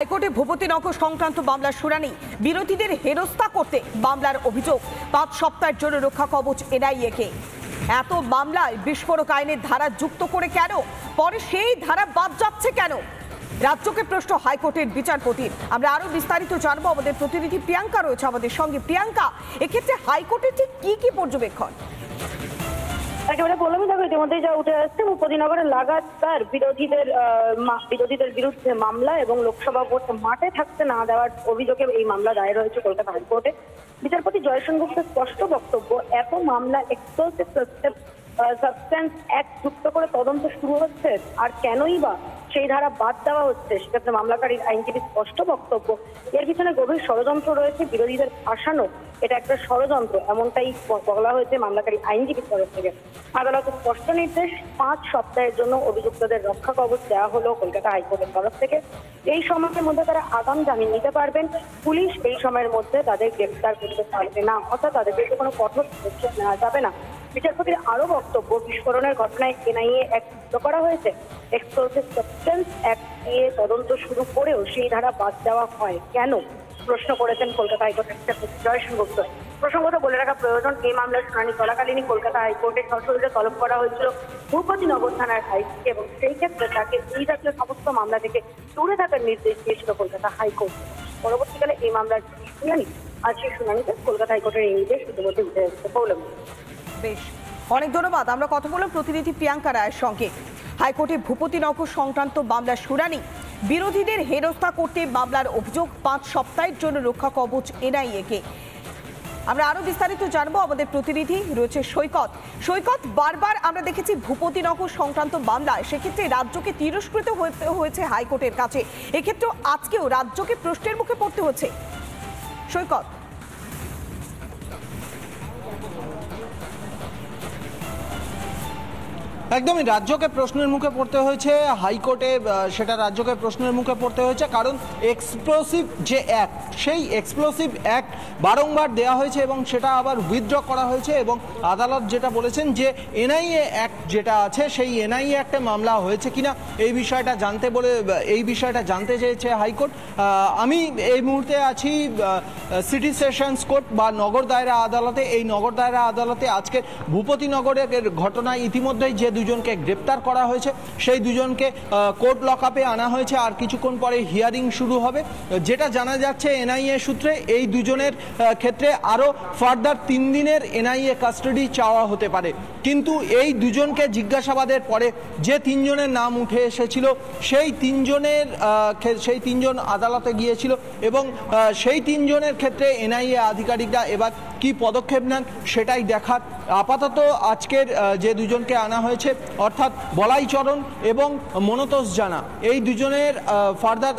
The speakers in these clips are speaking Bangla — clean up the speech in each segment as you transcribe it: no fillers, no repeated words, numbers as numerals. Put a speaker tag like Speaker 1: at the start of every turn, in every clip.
Speaker 1: হাইকোর্টে ভূপতিনগর সংক্রান্ত মামলার শুনানি, বিরোধীদের হেনস্থা করতে মামলার অভিযোগ, 5 সপ্তাহের জন্য রক্ষা কবচ এনআইএ-কে। এত মামলায় বিস্ফোরক আইনের ধারা যুক্ত করে কেন, পরে সেই ধারা বাদ যাচ্ছে কেন, রাজ্যকে প্রশ্ন হাইকোর্টের বিচারপতির। আমরা আরো বিস্তারিত জানবো, আমাদের প্রতিনিধি প্রিয়াঙ্কা রয়েছে আমাদের সঙ্গে। প্রিয়াঙ্কা, এক্ষেত্রে হাইকোর্টের ঠিক কি পর্যবেক্ষণ?
Speaker 2: একেবারে বললামই, দেখো ইতিমধ্যেই যা উঠে আসছে, ভূপতিনগরে লাগাতার বিরোধীদের বিরুদ্ধে মামলা এবং লোকসভা ভোট মাঠে থাকতে না দেওয়ার অভিযোগে এই মামলা দায়ের হয়েছে কলকাতা হাইকোর্টে। বিচারপতি জয়সেন গুপ্তের স্পষ্ট বক্তব্য, এত মামলা এক্সপ্লোসিভ সাবস্টেন্স অ্যাক্ট যুক্ত করে তদন্ত শুরু হচ্ছে, আর কেনই বা সেই ধারা বাদ দেওয়া হচ্ছে, সেক্ষেত্রে মামলাকারীর আইনজীবী স্পষ্ট বক্তব্য, এর পিছনে গভীর ষড়যন্ত্র রয়েছে, বিরোধীদের ফাঁসানো এটা একটা ষড়যন্ত্র, এমনটাই বলা হয়েছে মামলাকারী আইনজীবীর তরফ থেকে। আদালতের স্পষ্ট নির্দেশ, 5 সপ্তাহের জন্য অভিযুক্তদের রক্ষা কবচ দেওয়া হলো কলকাতা হাইকোর্টের তরফ থেকে। এই সময়ের মধ্যে তারা আগাম জামিন নিতে পারবেন, পুলিশ এই সময়ের মধ্যে তাদের গ্রেফতার করতে পারবে না, অর্থাৎ তাদের বিরুদ্ধে কোনো কঠোর পদক্ষেপ নেওয়া যাবে না। বিচারপতির আরো বক্তব্য, বিস্ফোরণের ঘটনায় এনআইএ অ্যাক্ট যুক্ত করা হয়েছে, এক্সপ্লোসিভ সাবস্টেন্স অ্যাক্ট দিয়ে তদন্ত শুরু করেও সেই ধারা বাদ দেওয়া হয় কেন, প্রশ্ন করেছেন কলকাতা হাইকোর্টের বিচারপতি জয়সেন গুপ্ত। প্রসঙ্গত বলে রাখা প্রয়োজন, এই মামলার শুনানি চলাকালীনই কলকাতা হাইকোর্টে সশরীরে তলব করা হয়েছিল ভূপতিনগর থানার আইসিকে, এবং সেই ক্ষেত্রে তাকে এই জাতীয় সমস্ত মামলা থেকে দূরে থাকার নির্দেশ দিয়েছিল কলকাতা হাইকোর্ট। পরবর্তীকালে এই মামলার শুনানি, আর সেই শুনানিতে কলকাতা হাইকোর্টের এই নির্দেশ ইতিমধ্যে উঠে এসেছে। পৌলমী,
Speaker 1: বেশ, অনেক ধন্যবাদ। আমরা কথা বললাম প্রতিনিধি প্রিয়াঙ্কা রায়ের সঙ্গে। হাইকোর্টে ভূপতিনগর সংক্রান্ত মামলার শুনানি, বিরোধীদের হেনস্থা করতে মামলার অভিযোগ, 5 সপ্তাহের জন্য রক্ষা কবচ এনআইএ-কে। আমরা আরো বিস্তারিত জানবো, আমাদের প্রতিনিধি রয়েছে সৈকত। সৈকত, বারবার আমরা দেখেছি ভূপতিনগর সংক্রান্ত মামলায় সেক্ষেত্রে রাজ্যকে তিরস্কৃত হয়েছে হাইকোর্টের কাছে, এক্ষেত্রেও আজকেও রাজ্যকে প্রশ্নের মুখে পড়তে হচ্ছে। সৈকত,
Speaker 3: একদমই রাজ্যকে প্রশ্নের মুখে পড়তে হয়েছে হাইকোর্টে, সেটা রাজ্যকে প্রশ্নের মুখে পড়তে হয়েছে কারণ এক্সপ্লোসিভ যে অ্যাক্ট, সেই এক্সপ্লোসিভ অ্যাক্ট বারংবার দেওয়া হয়েছে এবং সেটা আবার উইথড্র করা হয়েছে, এবং আদালত যেটা বলেছেন যে এনআইএ অ্যাক্ট যেটা আছে সেই এনআইএ অ্যাক্টে মামলা হয়েছে কিনা এই বিষয়টা জানতে চেয়েছে হাইকোর্ট। আমি এই মুহূর্তে আছি সিটি সেশনস কোর্ট বা নগর দায়রা আদালতে। এই নগর দায়রা আদালতে আজকে ভূপতিনগরের ঘটনায় ইতিমধ্যেই যে দুজনকে গ্রেপ্তার করা হয়েছে সেই দুজনকে কোর্ট লকআপে আনা হয়েছে, আর কিছুক্ষণ পরে হিয়ারিং শুরু হবে। যেটা জানা যাচ্ছে এনআইএ সূত্রে, এই দুজনের ক্ষেত্রে আরও ফার্দার 3 দিনের এনআইএ কাস্টাডি চাওয়া হতে পারে, কিন্তু এই দুজনকে জিজ্ঞাসাবাদের পরে যে 3 জনের নাম উঠে এসেছিল সেই 3 জন আদালতে গিয়েছিল, এবং সেই 3 জনের ক্ষেত্রে এনআইএ আধিকারিকরা এবার কি পদক্ষেপ নেন সেটাই দেখার। আপাতত আজকের যে দুজনকে আনা হয়েছে, অর্থাৎ বলাইচরণ এবং মনতোষ জানা, এই দুজনের ফার্দার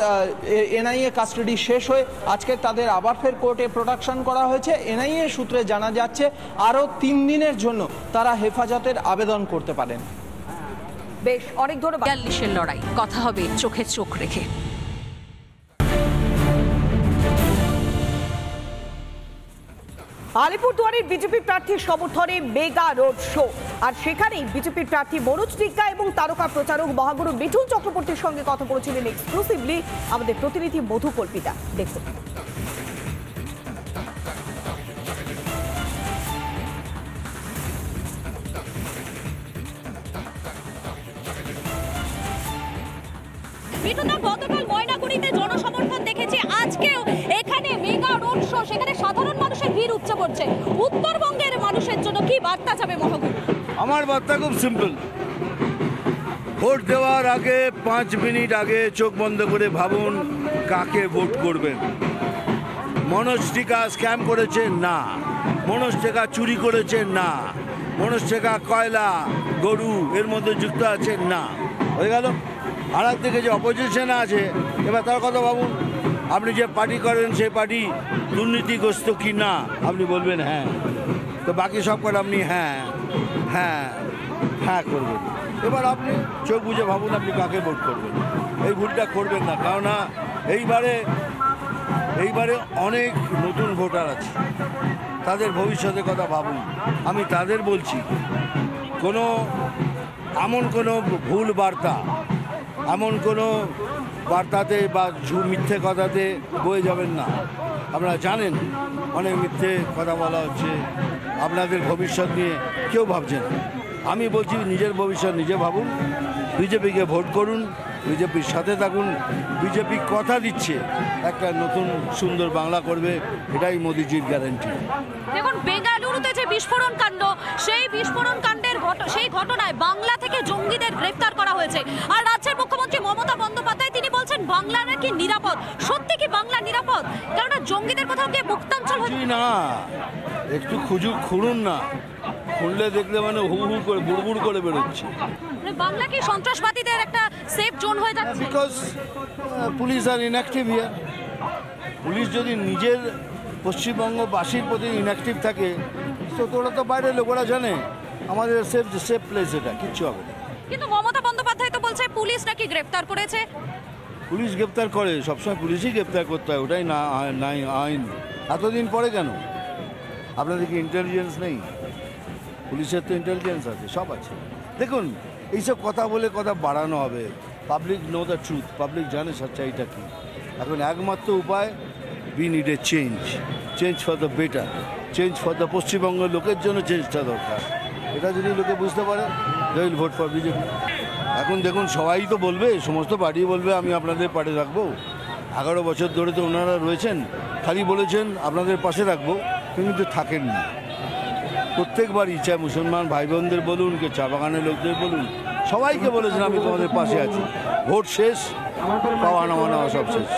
Speaker 3: এনআইএ কাস্টাডি শেষ হয়ে আজকে তাদের আবার ফের কোর্টে প্রোডাকশন করা হয়েছে। এনআইএ সূত্রে জানা যাচ্ছে আরও 3 দিনের জন্য তারা হেফাজতের আবেদন করতে পারেন।
Speaker 1: বেশ, অনেক ধন্যবাদ।
Speaker 4: 42-এর লড়াই, কথা হবে চোখে চোখ রেখে।
Speaker 1: আলিপুরদুয়ারের বিজেপি প্রার্থীর সমর্থনে মেগা রোড শো, আর সেখানেই বিজেপির প্রার্থী মনোজ টিক্কা এবং তারকা প্রচারক মহাগুরু মিঠুন চক্রবর্তীর সঙ্গে কথা বলেছিলেন এক্সক্লুসিভলি আমাদের প্রতিনিধি মধু কল্পিতা। দেখুন।
Speaker 5: মিঠুনদা, গতকাল ময়নাগুড়িতে জনসমর্থন দেখেছি, আজকেও এখানে মেগা রোড শো, সেখানে সাধারণ মানুষের ভিড় উপচে পড়ছে। উত্তরবঙ্গের মানুষের জন্য কি বার্তা যাবে মহাগুরু?
Speaker 6: আমার বার্তা খুব সিম্পল, ভোট দেওয়ার আগে 5 মিনিট আগে চোখ বন্ধ করে ভাবুন কাকে ভোট করবেন। মনোজ টিকা স্ক্যাম করেছে না, মনোজ টিকা চুরি করেছে না, মনোজ টিকা কয়লা গরু এর মধ্যে যুক্ত আছে না, হয়ে গেল। আর একদিকে যে অপোজিশন আছে, এবার তার কথা ভাবুন, আপনি যে পার্টি করেন সেই পার্টি দুর্নীতিগ্রস্ত কি না, আপনি বলবেন হ্যাঁ, তো বাকি সব করে আপনি হ্যাঁ হ্যাঁ হ্যাঁ করবেন। এবার আপনি চোখ বুঝে ভাবুন আপনি কাকে ভোট করবেন। এই ভুলটা করবেন না, কেননা এইবারে অনেক নতুন ভোটার আছে, তাদের ভবিষ্যতের কথা ভাবুন। আমি তাদের বলছি, এমন কোনো ভুল বার্তা, এমন কোনো বার্তাতে বা মিথ্যে কথাতে বয়ে যাবেন না। আপনারা জানেন অনেক মিথ্যে কথা বলা হচ্ছে, আপনাদের ভবিষ্যৎ নিয়ে কেউ ভাবছে না। আমি বলছি নিজের ভবিষ্যৎ নিজে ভাবুন, বিজেপিকে ভোট করুন, বিজেপির সাথে থাকুন। বিজেপি কথা দিচ্ছে একটা নতুন সুন্দর বাংলা করবে, এটাই মোদিজির গ্যারান্টি।
Speaker 5: দেখুন, বেঙ্গালুরুতে যে বিস্ফোরণ কাণ্ড, সেই বিস্ফোরণ কাণ্ডের সেই ঘটনায় বাংলা থেকে জঙ্গিদের গ্রেফতার করা হয়েছে। আর রাজ্যের মুখ্যমন্ত্রী মমতা বন্দ্যোপাধ্যায় তিনি বলছেন বাংলা নাকি নিরাপদ। সত্যি কি বাংলা নিরাপদ? কেননা জঙ্গিদের কোথাও গিয়ে মুক্তাঞ্চল হচ্ছে
Speaker 6: না, একটু খুঁড়ুন না, খুঁড়লে দেখলে মানে হু হু করে বুড়বুড় করে বেরোচ্ছে।
Speaker 5: বাংলা কি সন্ত্রাসবাদীদের একটা সেফ জোন হয়ে যাচ্ছে?
Speaker 6: Because police are inactive here. Police যদি নিজের পশ্চিমবঙ্গবাসীর প্রতি ইনঅ্যাক্টিভ থাকে তো তোরা তো বাইরের লোকেরা জানে আমাদের সেফ প্লেস, এটা কিচ্ছু হবে না।
Speaker 5: কিন্তু মমতা বন্দ্যোপাধ্যায় তো বলছে পুলিশ নাকি গ্রেফতার করেছে।
Speaker 6: পুলিশ গ্রেপ্তার করে, সবসময় পুলিশই গ্রেপ্তার করতে হয়, ওটাই না নাই আইন। এতদিন পরে কেন? আপনাদের কি ইন্টেলিজেন্স নেই? পুলিশের তো ইন্টেলিজেন্স আছে, সব আছে। দেখুন, এইসব কথা বলে কথা বাড়ানো হবে। Public know the truth, public জানে সচ্চাইটা কি। এখন একমাত্র উপায়, we need a change for the better, change for the পশ্চিমবঙ্গের লোকের জন্য চেঞ্জটা দরকার। এটা যদি লোকে বুঝতে পারে, they will vote for BJP. এখন দেখুন, সবাই তো বলবে, সমস্ত পার্টি বলবে আমি আপনাদের পাশে রাখবো। 11 বছর ধরে তো ওনারা রয়েছেন, খালি বলেছেন আপনাদের পাশে রাখবো, কিন্তু থাকেননি। প্রত্যেকবারই, চাই মুসলমান ভাই বোনদের বলুন, কে চা বাগানের লোকদের বলুন, সবাইকে বলেছেন আমি তোমাদের পাশে আছি। ভোট শেষ, পাওয়া নামানো সব শেষ।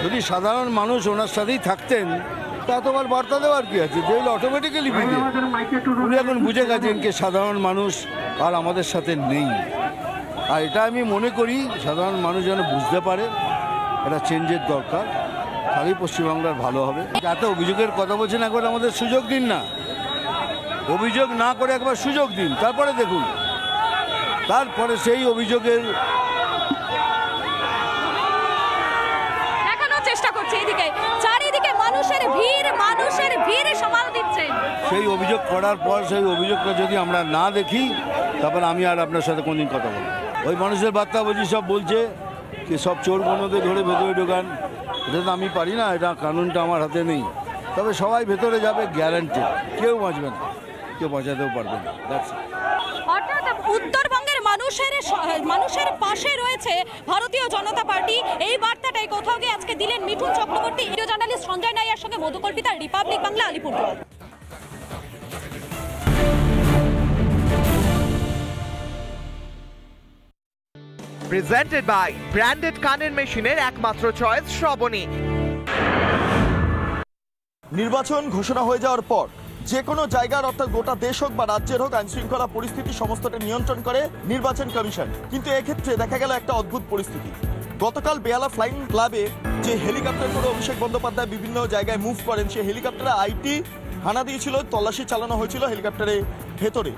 Speaker 6: যদি সাধারণ মানুষ ওনার সাথেই থাকতেন তা তোমার বার্তা দেওয়ার কি আছে? যে অটোমেটিক্যালি বিজে। উনি এখন বুঝে গেছেন কে সাধারণ মানুষ আর আমাদের সাথে নেই। আর এটা আমি মনে করি সাধারণ মানুষ যেন বুঝতে পারে এটা চেঞ্জের দরকার, তাহলেই পশ্চিমবাংলার ভালো হবে। এত অভিযোগের কথা বলছেন, একবার আমাদের সুযোগ দিন না। অভিযোগ না করে একবার সুযোগ দিন, তারপরে দেখুন, তারপরে সেই অভিযোগের
Speaker 5: দেখানোর চেষ্টা করছে। এদিকে চারিদিকে মানুষের ভিড় সামাল দিচ্ছে।
Speaker 6: সেই অভিযোগ করার পর সেই অভিযোগটা যদি আমরা না দেখি, তারপর আমি আর আপনার সাথে কোনদিন কথা বলবো। ওই মানুষের বার্তা বুঝি সব বলছে কি সব চোর গণদের ধরে ভেতরে ঢোকান, এটা তো আমি পারি না, এটা কানুনটা আমার হাতে নেই। তবে সবাই ভেতরে যাবে, গ্যারান্টি, কেউ বাঁচবে না, কেউ বাঁচাতেও পারবে না।
Speaker 5: অর্থাৎ উত্তরবঙ্গের মানুষের পাশে রয়েছে ভারতীয় জনতা পার্টি, এই বার্তাটাই কোথাও গিয়ে আজকে দিলেন মিঠুন চক্রবর্তী। ভিডিও জার্নালিস্ট সঞ্জয় নাইয়ার সঙ্গে Madhukalpita, Republic Bangla, Alipurduar.
Speaker 7: Presented by branded কানের মেশিনের একমাত্র চয়েস শ্রাবণী।
Speaker 8: নির্বাচন ঘোষণা হয়ে যাওয়ার পর যে কোনো জায়গার, অর্থাৎ গোটা দেশ হোক বা রাজ্যের হোক, আইন শৃঙ্খলা পরিস্থিতি সমস্তটা নিয়ন্ত্রণ করে নির্বাচন কমিশন। কিন্তু এক্ষেত্রে দেখা গেল একটা অদ্ভুত পরিস্থিতি। গতকাল বেহালা ফ্লাইং ক্লাবে যে হেলিকপ্টার করে অভিষেক বন্দ্যোপাধ্যায় বিভিন্ন জায়গায় মুভ করেন, সেই হেলিকপ্টারে আইটি হানা দিয়েছিল, তল্লাশি চালানো হয়েছিল হেলিকপ্টারের ভেতরে।